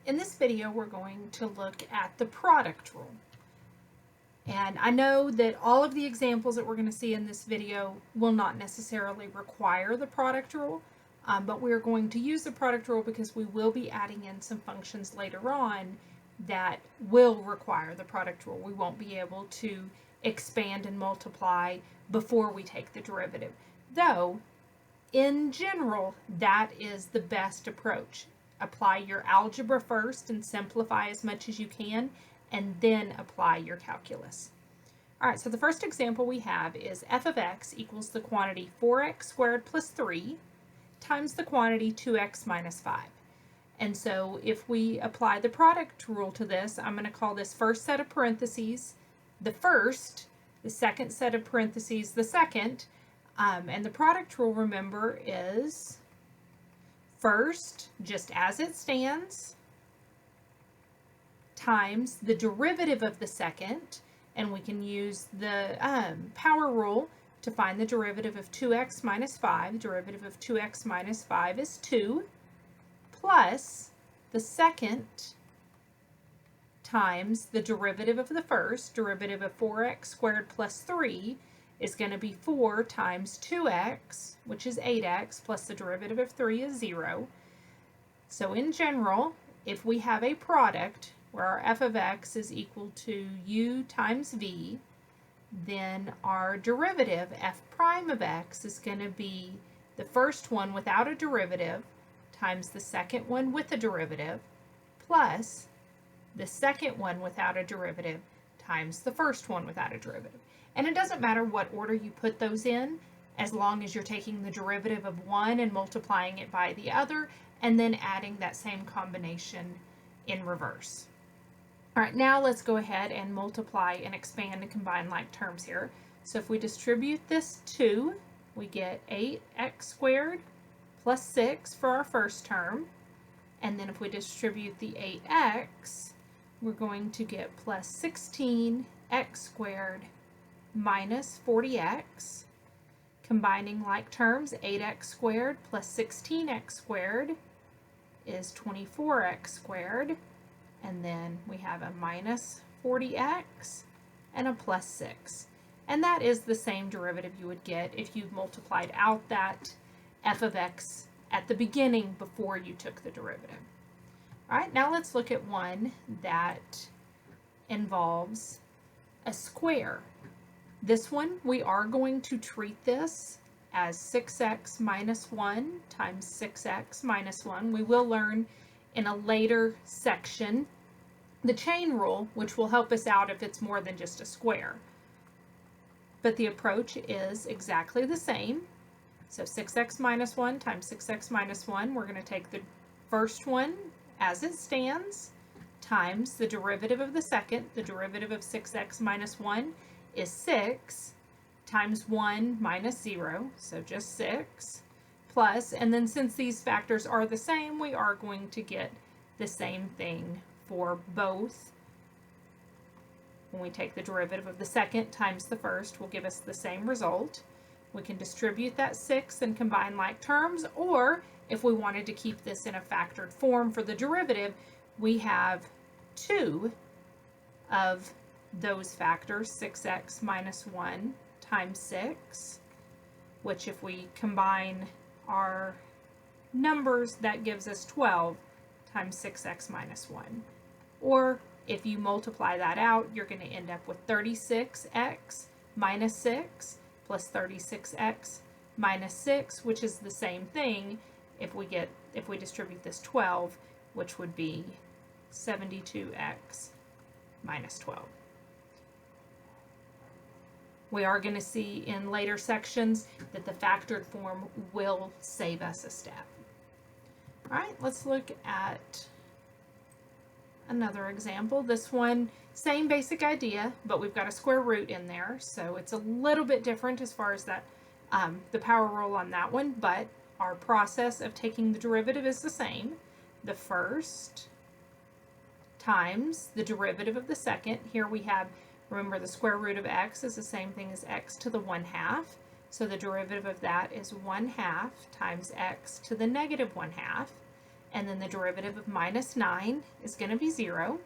In this video, we're going to look at the product rule. And I know that all of the examples that we're going to see in this video will not necessarily require the product rule, but we're going to use the product rule because we will be adding in some functions later on that will require the product rule. We won't be able to expand and multiply before we take the derivative. Though, in general, that is the best approach. Apply your algebra first and simplify as much as you can, and then apply your calculus. All right, so the first example we have is f of x equals the quantity 4x squared plus 3 times the quantity 2x minus 5. And so if we apply the product rule to this, I'm going to call this first set of parentheses the first, the second set of parentheses the second, and the product rule, remember, is first, just as it stands, times the derivative of the second, and we can use the power rule to find the derivative of 2x minus 5. The derivative of 2x minus 5 is 2, plus the second times the derivative of the first. Derivative of 4x squared plus 3 is going to be 4 times 2x, which is 8x, plus the derivative of 3 is 0. So in general, if we have a product where our f of x is equal to u times v, then our derivative, f prime of x, is going to be the first one without a derivative times the second one with a derivative, plus the second one without a derivative times the first one without a derivative. And it doesn't matter what order you put those in, as long as you're taking the derivative of one and multiplying it by the other, and then adding that same combination in reverse. All right, now let's go ahead and multiply and expand and combine like terms here. So if we distribute this 2, we get 8x squared plus 6 for our first term. And then if we distribute the 8x, we're going to get plus 16x squared minus 40x. Combining like terms, 8x squared plus 16x squared is 24x squared. And then we have a minus 40x and a plus 6. And that is the same derivative you would get if you multiplied out that f of x at the beginning before you took the derivative. All right, now let's look at one that involves a square. This one, we are going to treat this as 6x minus 1 times 6x minus 1. We will learn in a later section the chain rule, which will help us out if it's more than just a square. But the approach is exactly the same. So 6x minus 1 times 6x minus 1, we're going to take the first one as it stands times the derivative of the second. The derivative of 6x minus 1 is 6 times 1 minus 0, so just 6, plus, and then since these factors are the same, we are going to get the same thing for both. When we take the derivative of the second times the first, will give us the same result. We can distribute that 6 and combine like terms, or if we wanted to keep this in a factored form for the derivative, we have 2 of those factors, 6x minus 1 times 6, which if we combine our numbers, that gives us 12 times 6x minus 1. Or if you multiply that out, you're going to end up with 36x minus 6 plus 36x minus 6, which is the same thing if we distribute this 12, which would be 72x minus 12. We are going to see in later sections that the factored form will save us a step. All right, let's look at another example. This one, same basic idea, but we've got a square root in there, so it's a little bit different as far as that the power rule on that one, but our process of taking the derivative is the same. The first times the derivative of the second. Here we have, remember, the square root of x is the same thing as x to the 1/2. So the derivative of that is 1/2 times x to the negative 1/2. and then the derivative of minus 9 is going to be 0,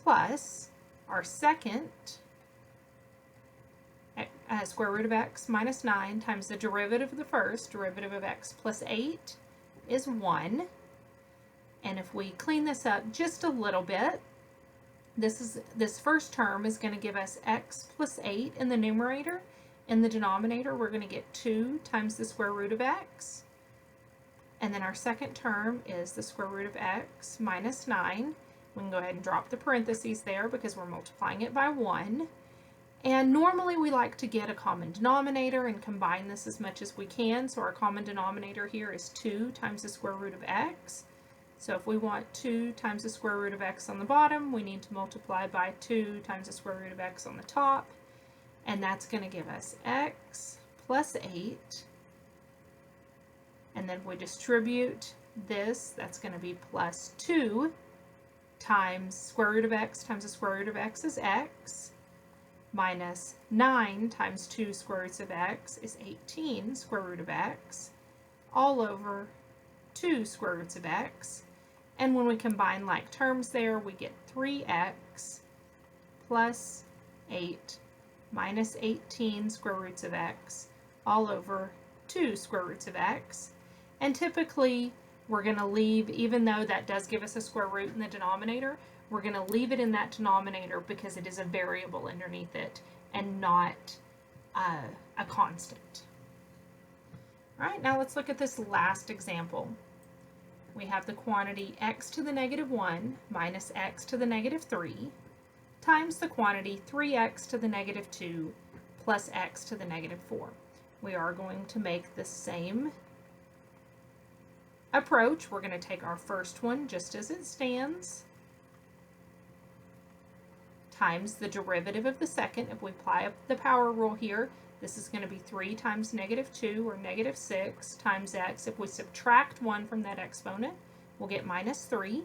plus our second square root of x minus 9 times the derivative of the first, derivative of x plus 8, is 1. And if we clean this up just a little bit, this first term is going to give us x plus 8 in the numerator. In the denominator, we're going to get 2 times the square root of x. And then our second term is the square root of x minus 9. We can go ahead and drop the parentheses there because we're multiplying it by 1. And normally we like to get a common denominator and combine this as much as we can. So our common denominator here is 2 times the square root of x. So if we want 2 times the square root of x on the bottom, we need to multiply by 2 times the square root of x on the top. And that's going to give us x plus 8. And then if we distribute this, that's going to be plus 2 times square root of x times the square root of x is x, minus 9 times 2 square roots of x is 18 square root of x, all over 2 square roots of x. And when we combine like terms there, we get 3x plus 8 minus 18 square roots of x, all over 2 square roots of x. And typically, we're going to leave, even though that does give us a square root in the denominator, we're going to leave it in that denominator because it is a variable underneath it and not a constant. All right, now let's look at this last example. We have the quantity x to the negative 1 minus x to the negative 3 times the quantity 3x to the negative 2 plus x to the negative 4. We are going to make the same approach. We're going to take our first one just as it stands times the derivative of the second. If we apply the power rule here, this is going to be 3 times negative 2, or negative 6, times x. If we subtract 1 from that exponent, we'll get minus 3.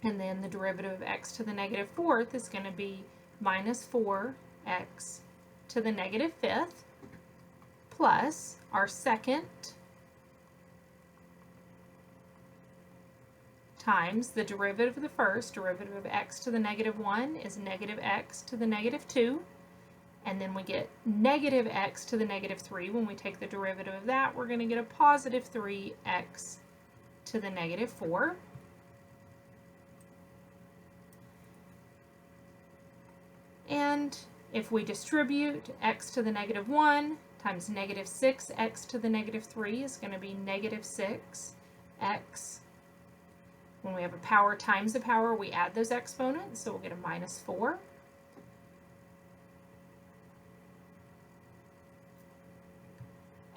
And then the derivative of x to the negative 4th is going to be minus 4x to the negative 5th, plus our second times the derivative of the first, derivative of x to the negative 1 is negative x to the negative 2. And then we get negative x to the negative 3. When we take the derivative of that, we're going to get a positive 3x to the negative 4. And if we distribute x to the negative 1 times negative 6x to the negative 3 is going to be negative 6x. When we have a power times the power, we add those exponents, so we'll get a minus 4.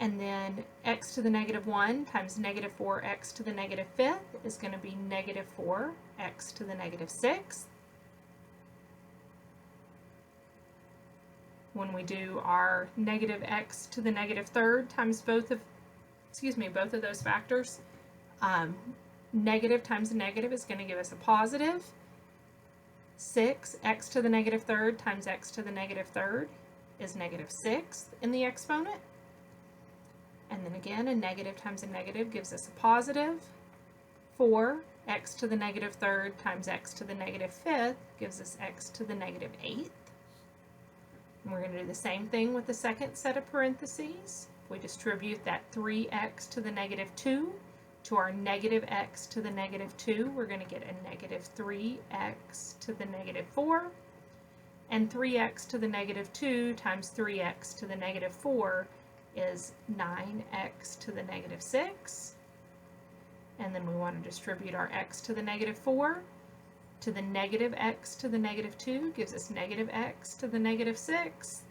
And then x to the negative 1 times negative 4x to the negative 5th is going to be negative 4x to the negative 6th. When we do our negative x to the negative 3rd times both of those factors, negative times a negative is going to give us a positive. 6x to the negative 3rd times x to the negative 3rd is negative 6 in the exponent. And then again, a negative times a negative gives us a positive. 4x to the negative 3rd times x to the negative 5th gives us x to the negative 8th. And we're going to do the same thing with the second set of parentheses. If we distribute that 3x to the negative 2 to our negative x to the negative 2, we're going to get a negative 3x to the negative 4. And 3x to the negative 2 times 3x to the negative 4 is 9x to the negative 6. And then we want to distribute our x to the negative 4 to the negative x to the negative 2 gives us negative x to the negative 6.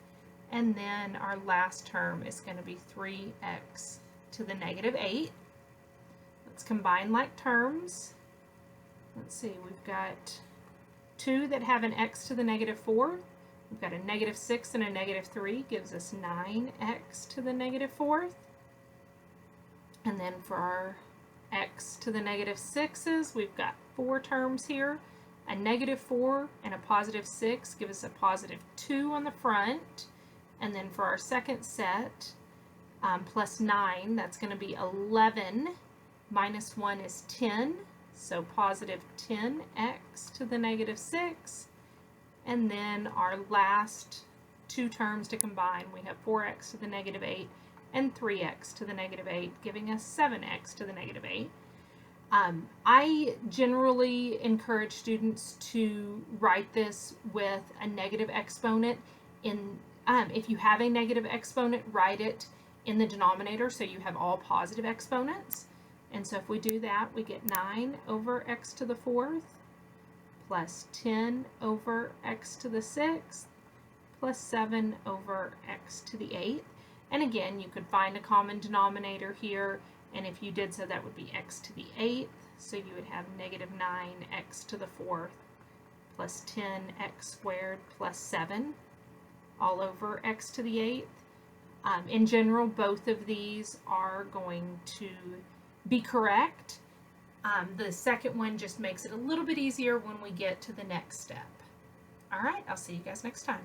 And then our last term is going to be 3x to the negative 8. Let's combine like terms. Let's see, we've got 2 that have an x to the negative 4. We've got a negative 6 and a negative 3 gives us 9x to the negative 4th. And then for our x to the negative 6's, we've got 4 terms here. A negative 4 and a positive 6 give us a positive 2 on the front. And then for our second set, plus 9, that's going to be 11 minus 1 is 10, so positive 10x to the negative 6. And then our last two terms to combine, we have 4x to the negative 8 and 3x to the negative 8, giving us 7x to the negative 8. I generally encourage students to write this with a negative exponent. If you have a negative exponent, write it in the denominator so you have all positive exponents. And so if we do that, we get 9 over x to the 4th plus 10 over x to the 6th plus 7 over x to the 8th. And again, you could find a common denominator here, and if you did so, that would be x to the 8th. So you would have negative 9x to the 4th plus 10x squared plus 7 all over x to the 8th. In general, both of these are going to be correct. The second one just makes it a little bit easier when we get to the next step. All right, I'll see you guys next time.